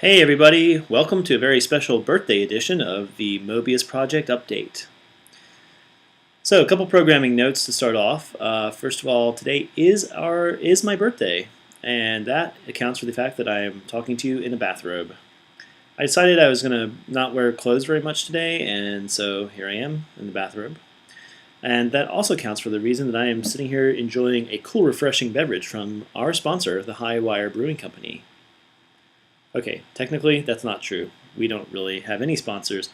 Hey everybody, welcome to a very special birthday edition of the Möbius Project Update. So a couple programming notes to start off. First of all, today is my birthday, and that accounts for the fact that I am talking to you in a bathrobe. I decided I was going to not wear clothes very much today, and so here I am in the bathrobe. And that also accounts for the reason that I am sitting here enjoying a cool, refreshing beverage from our sponsor, the High Wire Brewing Company. Okay, technically that's not true. We don't really have any sponsors.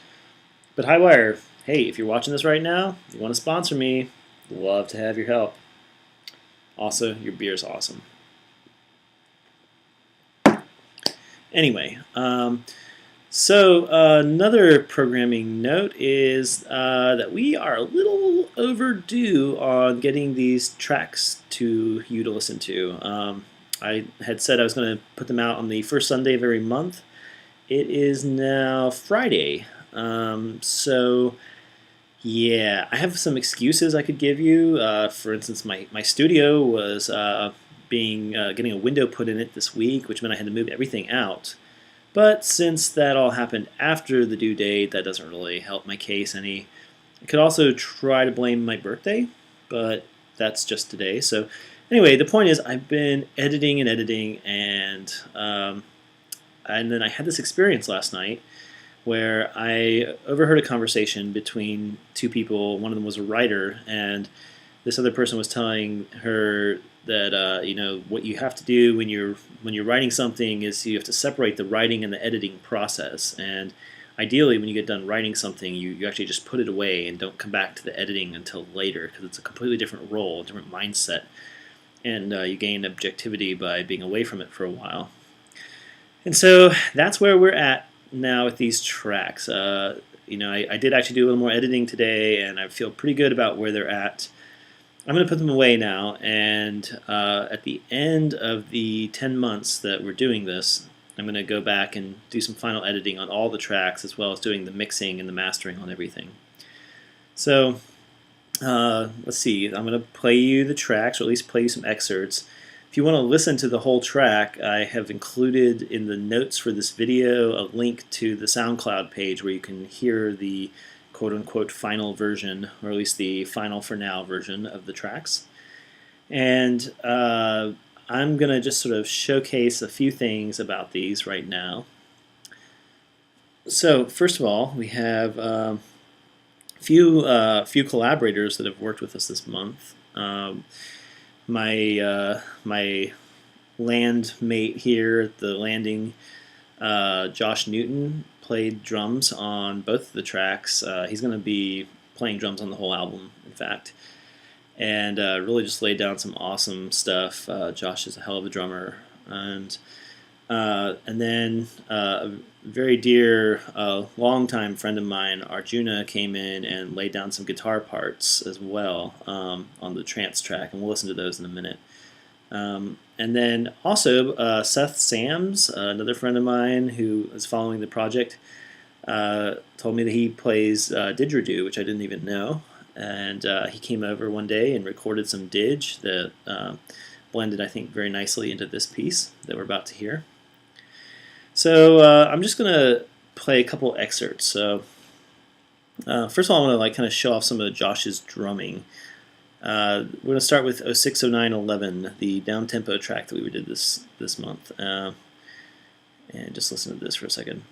But Highwire, hey, if you're watching this right now, you want to sponsor me, love to have your help. Also, your beer's awesome. Anyway, another programming note is that we are a little overdue on getting these tracks to you to listen to. I had said I was going to put them out on the first Sunday of every month. It is now Friday. Yeah, I have some excuses I could give you. For instance, my studio was getting a window put in it this week, which meant I had to move everything out. But since that all happened after the due date, that doesn't really help my case any. I could also try to blame my birthday, but that's just today. So anyway, the point is I've been editing, and then I had this experience last night where I overheard a conversation between two people. One of them was a writer, and this other person was telling her that what you have to do when you're writing something is you have to separate the writing and the editing process. And ideally, when you get done writing something, you actually just put it away and don't come back to the editing until later, because it's a completely different role, a different mindset. And you gain objectivity by being away from it for a while. And so that's where we're at now with these tracks. I did actually do a little more editing today, and I feel pretty good about where they're at. I'm going to put them away now, and at the end of the 10 months that we're doing this, I'm going to go back and do some final editing on all the tracks, as well as doing the mixing and the mastering on everything. So let's see, I'm going to play you the tracks, or at least play you some excerpts. If you want to listen to the whole track, I have included in the notes for this video a link to the SoundCloud page where you can hear the quote-unquote final version, or at least the final for now version of the tracks. And I'm going to just sort of showcase a few things about these right now. So first of all, we have few collaborators that have worked with us this month. My land mate here at the landing, Josh Newton, played drums on both of the tracks. He's going to be playing drums on the whole album, in fact, and really just laid down some awesome stuff. Josh is a hell of a drummer, and then a very dear, longtime friend of mine, Arjuna, came in and laid down some guitar parts as well on the Trance track, and we'll listen to those in a minute. And then also Seth Sams, another friend of mine who is following the project, told me that he plays didgeridoo, which I didn't even know. And he came over one day and recorded some didge that blended, I think, very nicely into this piece that we're about to hear. So I'm just going to play a couple excerpts. So first of all, I want to kind of show off some of Josh's drumming. We're going to start with 060911, the down-tempo track that we did this month. And just listen to this for a second.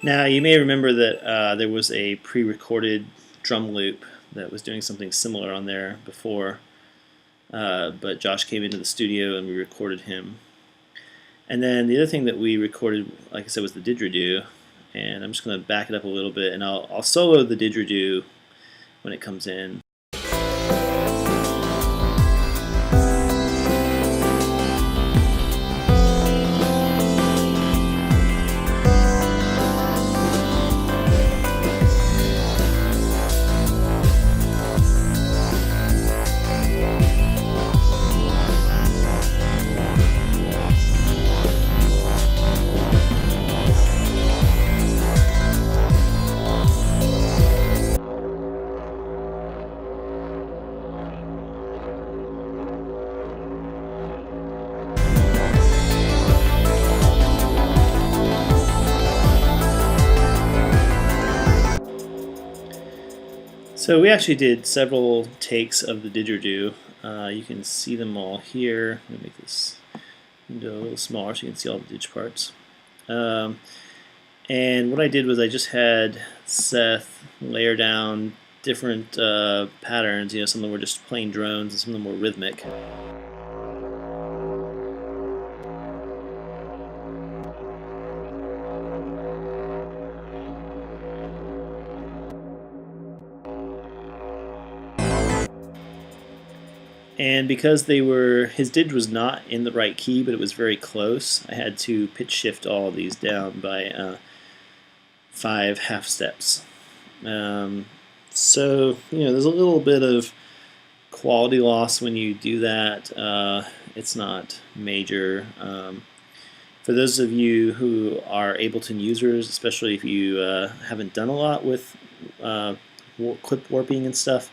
Now, you may remember that there was a pre-recorded drum loop that was doing something similar on there before, but Josh came into the studio and we recorded him. And then the other thing that we recorded, like I said, was the didgeridoo, and I'm just going to back it up a little bit, and I'll solo the didgeridoo when it comes in. So we actually did several takes of the didgeridoo. You can see them all here. I'm gonna make this window a little smaller so you can see all the didge parts. And what I did was I just had Seth layer down different patterns. Some of them were just plain drones and some of them were rhythmic. And because his didge was not in the right key, but it was very close, I had to pitch shift all of these down by 5 half steps. So there's a little bit of quality loss when you do that. It's not major. For those of you who are Ableton users, especially if you haven't done a lot with clip warping and stuff,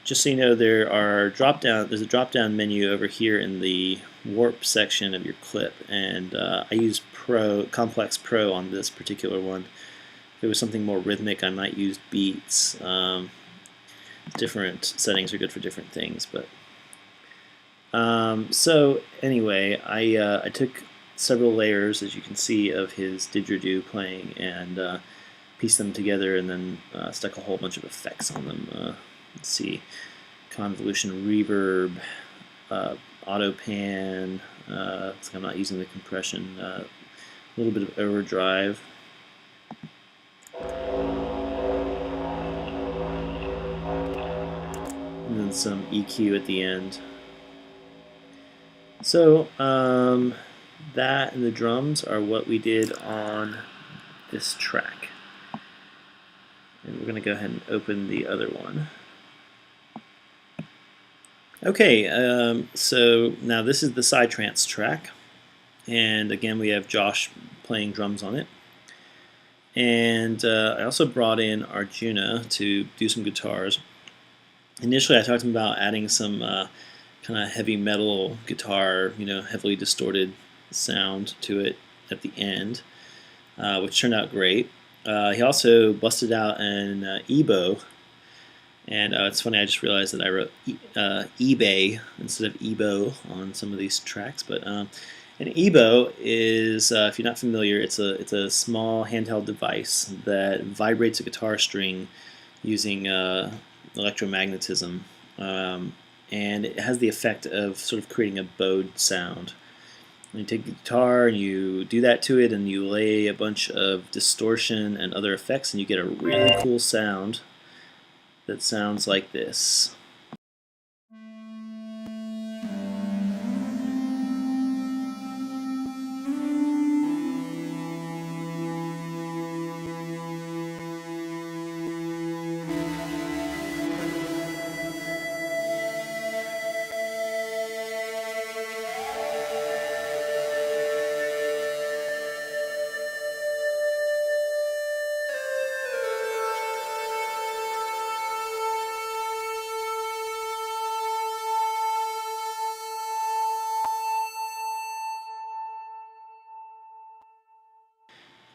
just so you know, there's a drop-down menu over here in the warp section of your clip, and I use Complex Pro on this particular one. If it was something more rhythmic, I might use Beats. Different settings are good for different things, but so anyway, I took several layers, as you can see, of his didgeridoo playing and pieced them together, and then stuck a whole bunch of effects on them. Let's see, convolution, reverb, auto pan. So I'm not using the compression. A little bit of overdrive. And then some EQ at the end. So that and the drums are what we did on this track. And we're going to go ahead and open the other one. Okay, so now this is the Trance track, and again we have Josh playing drums on it. And I also brought in Arjuna to do some guitars. Initially I talked to him about adding some kind of heavy metal guitar, heavily distorted sound to it at the end, which turned out great. He also busted out an EBow, and it's funny, I just realized that I wrote eBay instead of EBow on some of these tracks. But an EBow is, if you're not familiar, it's a small handheld device that vibrates a guitar string using electromagnetism, and it has the effect of sort of creating a bowed sound. You take the guitar and you do that to it, and you lay a bunch of distortion and other effects, and you get a really cool sound that sounds like this.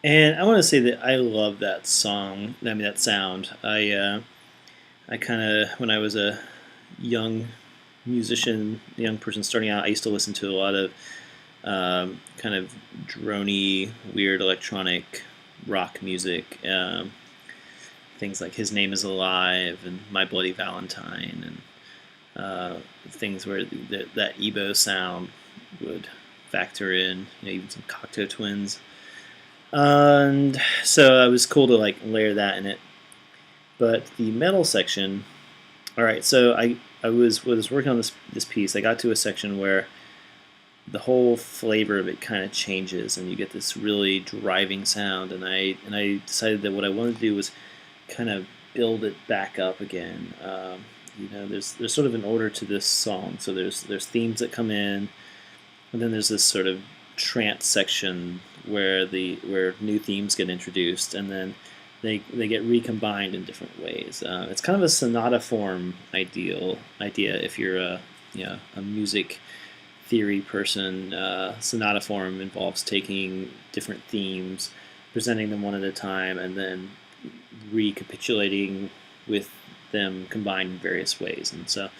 And I want to say that I love that song. That sound. I kind of, when I was a young musician, young person starting out, I used to listen to a lot of kind of droney, weird electronic rock music. Things like His Name Is Alive and My Bloody Valentine, and things where that EBow sound would factor in, even some Cocteau Twins. And so it was cool to layer that in it. But the metal section, all right, so I was working on this piece. I got to a section where the whole flavor of it kind of changes, and you get this really driving sound. And I decided that what I wanted to do was kind of build it back up again. There's sort of an order to this song. So there's themes that come in, and then there's this sort of trance section where new themes get introduced, and then they get recombined in different ways. It's kind of a sonata form idea if you're a music theory person. Sonata form involves taking different themes, presenting them one at a time, and then recapitulating with them combined in various ways. And so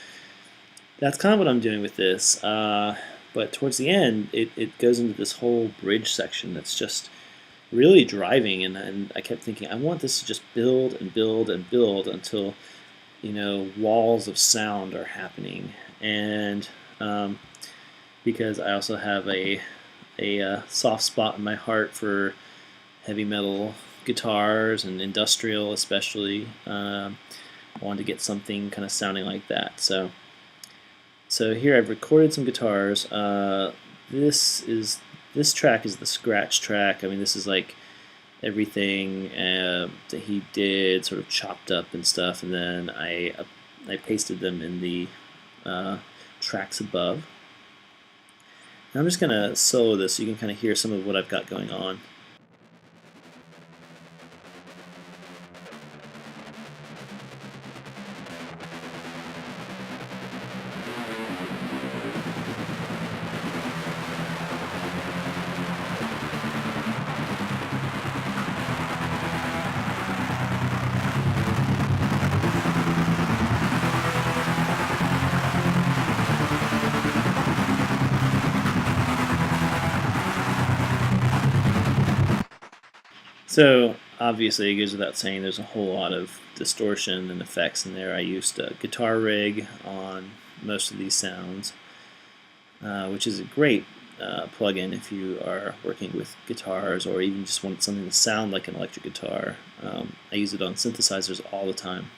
that's kind of what I'm doing with this. But towards the end, it goes into this whole bridge section that's just really driving, and I kept thinking, I want this to just build and build and build until, walls of sound are happening. And because I also have a soft spot in my heart for heavy metal guitars and industrial especially, I wanted to get something kind of sounding like that. So here I've recorded some guitars. This track is the scratch track. I mean, this is like everything that he did, sort of chopped up and stuff, and then I pasted them in the tracks above. And I'm just gonna solo this so you can kind of hear some of what I've got going on. So obviously, it goes without saying, there's a whole lot of distortion and effects in there. I used a guitar rig on most of these sounds, which is a great plug-in if you are working with guitars or even just want something to sound like an electric guitar. I use it on synthesizers all the time.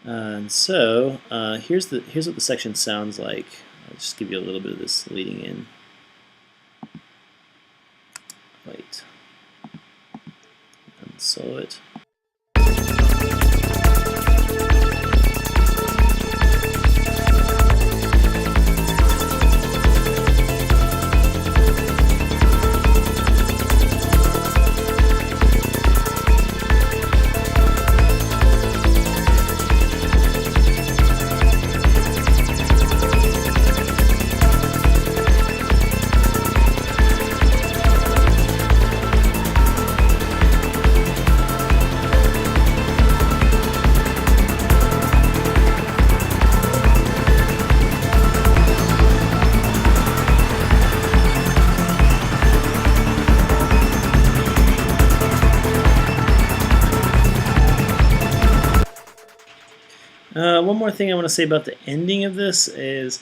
And so here's what the section sounds like. I'll just give you a little bit of this leading in. Wait. Solo it. One more thing I want to say about the ending of this is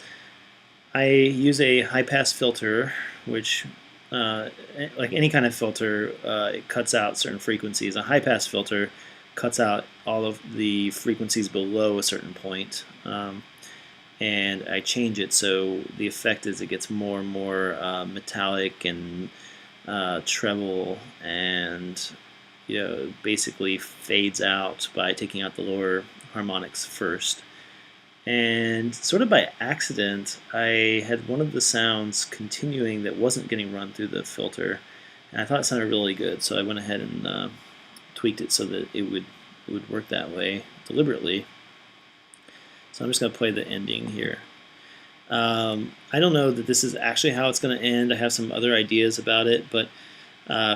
I use a high-pass filter, which, like any kind of filter, it cuts out certain frequencies. A high-pass filter cuts out all of the frequencies below a certain point, and I change it so the effect is it gets more and more metallic and treble, and basically fades out by taking out the lower harmonics first. And sort of by accident, I had one of the sounds continuing that wasn't getting run through the filter, and I thought it sounded really good, so I went ahead and tweaked it so that it would work that way deliberately. So I'm just going to play the ending here. I don't know that this is actually how it's going to end. I have some other ideas about it, but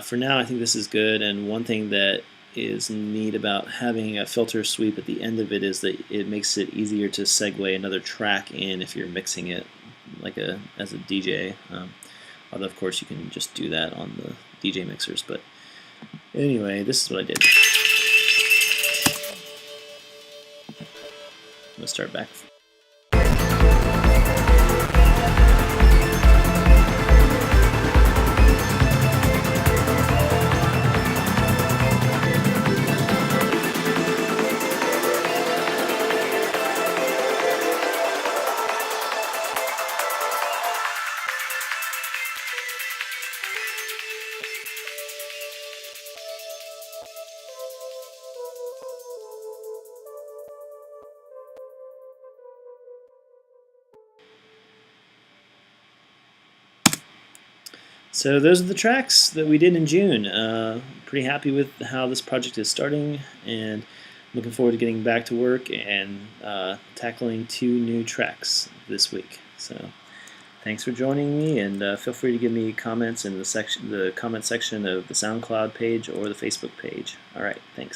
for now I think this is good. And one thing that is neat about having a filter sweep at the end of it is that it makes it easier to segue another track in if you're mixing it like as a DJ. Although of course you can just do that on the DJ mixers. But anyway, this is what I did. I'm gonna start back. So those are the tracks that we did in June. Pretty happy with how this project is starting, and looking forward to getting back to work and tackling 2 new tracks this week. So thanks for joining me, and feel free to give me comments in the comment section of the SoundCloud page or the Facebook page. All right, thanks.